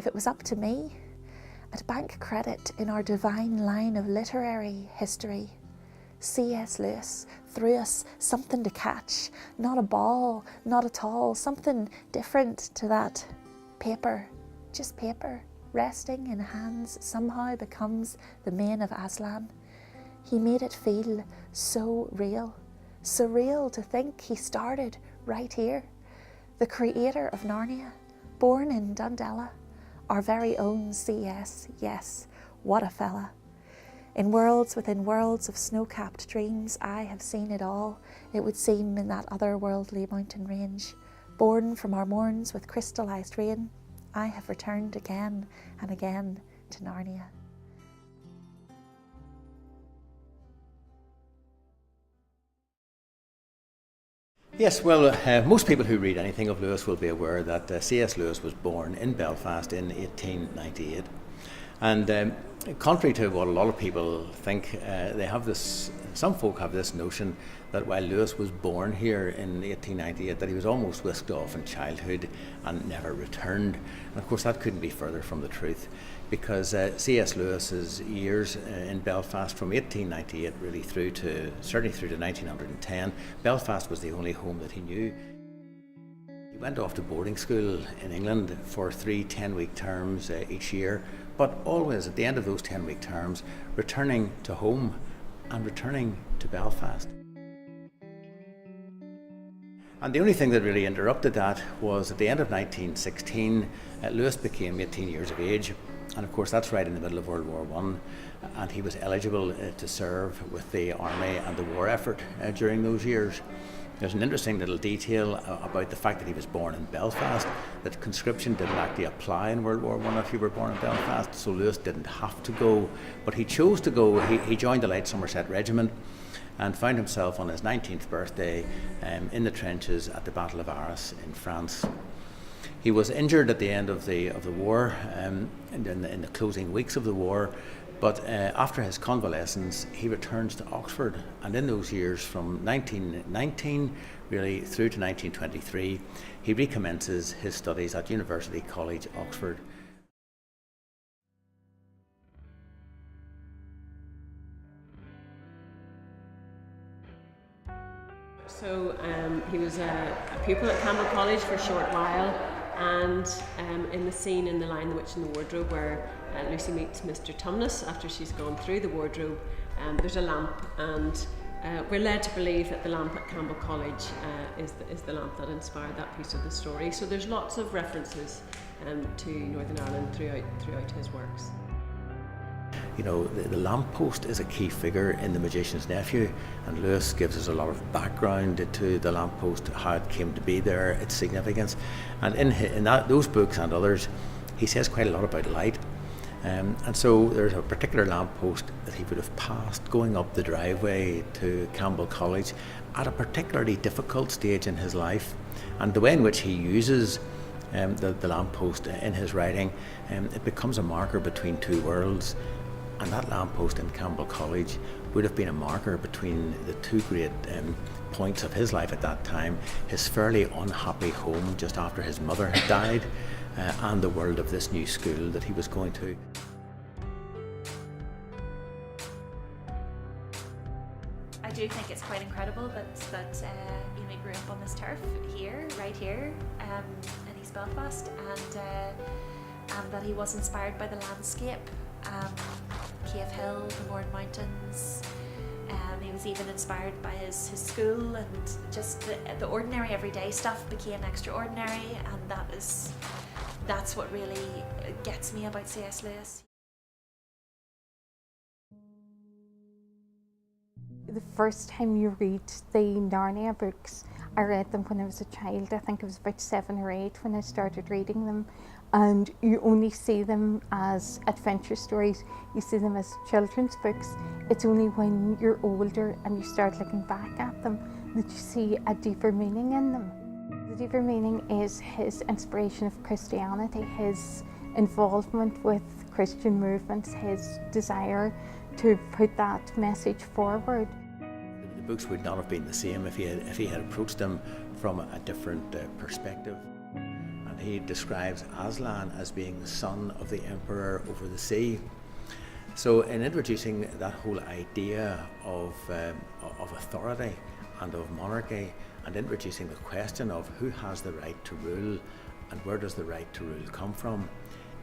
if it was up to me, I'd bank credit in our divine line of literary history. C.S Lewis threw us something to catch, not a ball, not at all, something different to that. Paper, just paper, resting in hands somehow becomes the mane of Aslan. He made it feel so real, surreal to think he started right here. The creator of Narnia, born in Dundela, our very own C.S, yes, what a fella. In worlds within worlds of snow-capped dreams, I have seen it all, it would seem, in that otherworldly mountain range. Born from our morns with crystallised rain, I have returned again and again to Narnia. Yes, well, most people who read anything of Lewis will be aware that C.S. Lewis was born in Belfast in 1898. And contrary to what a lot of people think, some folk have this notion that while Lewis was born here in 1898, that he was almost whisked off in childhood and never returned. And of course that couldn't be further from the truth, because C.S. Lewis's years in Belfast from 1898 really certainly through to 1910, Belfast was the only home that he knew. He went off to boarding school in England for 3 10-week terms each year, but always at the end of those 10-week terms, returning to home and returning to Belfast. And the only thing that really interrupted that was at the end of 1916, Lewis became 18 years of age. And of course that's right in the middle of World War I, and he was eligible to serve with the army and the war effort during those years. There's an interesting little detail about the fact that he was born in Belfast, that conscription didn't actually apply in World War I if you were born in Belfast, so Lewis didn't have to go, but he chose to go. He joined the Light Somerset Regiment and found himself on his 19th birthday in the trenches at the Battle of Arras in France. He was injured at the end of the war, in the closing weeks of the war, but after his convalescence he returns to Oxford, and in those years from 1919 really through to 1923 he recommences his studies at University College, Oxford. So he was a pupil at Campbell College for a short while, and in the scene in The Lion, the Witch and the Wardrobe where Lucy meets Mr. Tumnus after she's gone through the wardrobe, there's a lamp, and we're led to believe that the lamp at Campbell College is the lamp that inspired that piece of the story. So there's lots of references to Northern Ireland throughout his works. You know, the lamppost is a key figure in The Magician's Nephew, and Lewis gives us a lot of background to the lamppost, how it came to be there, its significance. And in those books and others, he says quite a lot about light. And so there's a particular lamppost that he would have passed going up the driveway to Campbell College at a particularly difficult stage in his life. And the way in which he uses the lamppost in his writing, it becomes a marker between two worlds. And that lamppost in Campbell College would have been a marker between the two great points of his life at that time: his fairly unhappy home just after his mother had died, and the world of this new school that he was going to. I do think it's quite incredible that he grew up on this turf here, right here, in East Belfast, and that he was inspired by the landscape. Cave Hill, the Mourne Mountains. He was even inspired by his school, and just the ordinary everyday stuff became extraordinary, and that's what really gets me about C.S. Lewis. The first time you read the Narnia books, I read them when I was a child. I think I was about 7 or 8 when I started reading them. And you only see them as adventure stories, you see them as children's books. It's only when you're older and you start looking back at them that you see a deeper meaning in them. The deeper meaning is his inspiration of Christianity, his involvement with Christian movements, his desire to put that message forward. The books would not have been the same if he had approached them from a different perspective. he describes Aslan as being the son of the emperor over the sea. So in introducing that whole idea of authority and of monarchy, and introducing the question of who has the right to rule and where does the right to rule come from,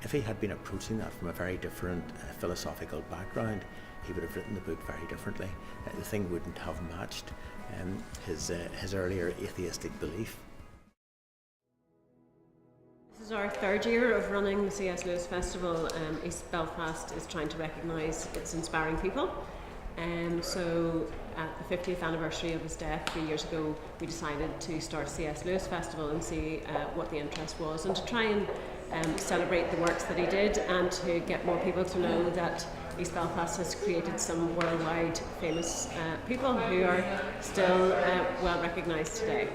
if he had been approaching that from a very different philosophical background, he would have written the book very differently. The thing wouldn't have matched his earlier atheistic belief. This is our third year of running the C.S Lewis Festival. East Belfast is trying to recognise its inspiring people. So at the 50th anniversary of his death 3 years ago, we decided to start C.S Lewis Festival and see what the interest was, and to try and celebrate the works that he did, and to get more people to know that East Belfast has created some worldwide famous people who are still well recognised today.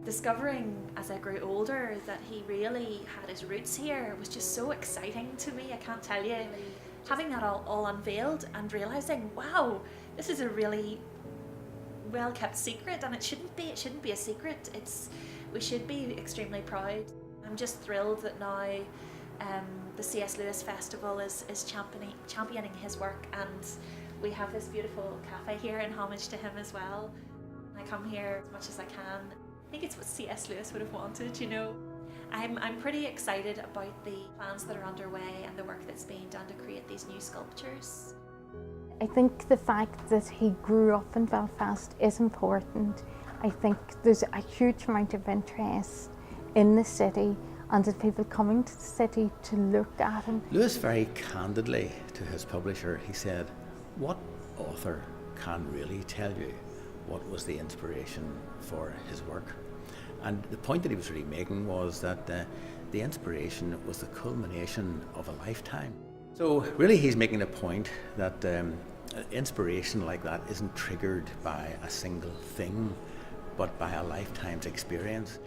Discovering as I grew older that he really had his roots here was just so exciting to me, I can't tell you. Having that all unveiled and realising, wow, this is a really well kept secret, and it shouldn't be a secret. We should be extremely proud. I'm just thrilled that now the C.S Lewis Festival is championing his work, and we have this beautiful cafe here in homage to him as well. I come here as much as I can. I think it's what C.S Lewis would have wanted, you know. I'm pretty excited about the plans that are underway and the work that's being done to create these new sculptures. I think the fact that he grew up in Belfast is important. I think there's a huge amount of interest in the city, and the people coming to the city to look at him. Lewis very candidly to his publisher, he said, what author can really tell you what was the inspiration for his work? And the point that he was really making was that the inspiration was the culmination of a lifetime. So really he's making a point that inspiration like that isn't triggered by a single thing, but by a lifetime's experience.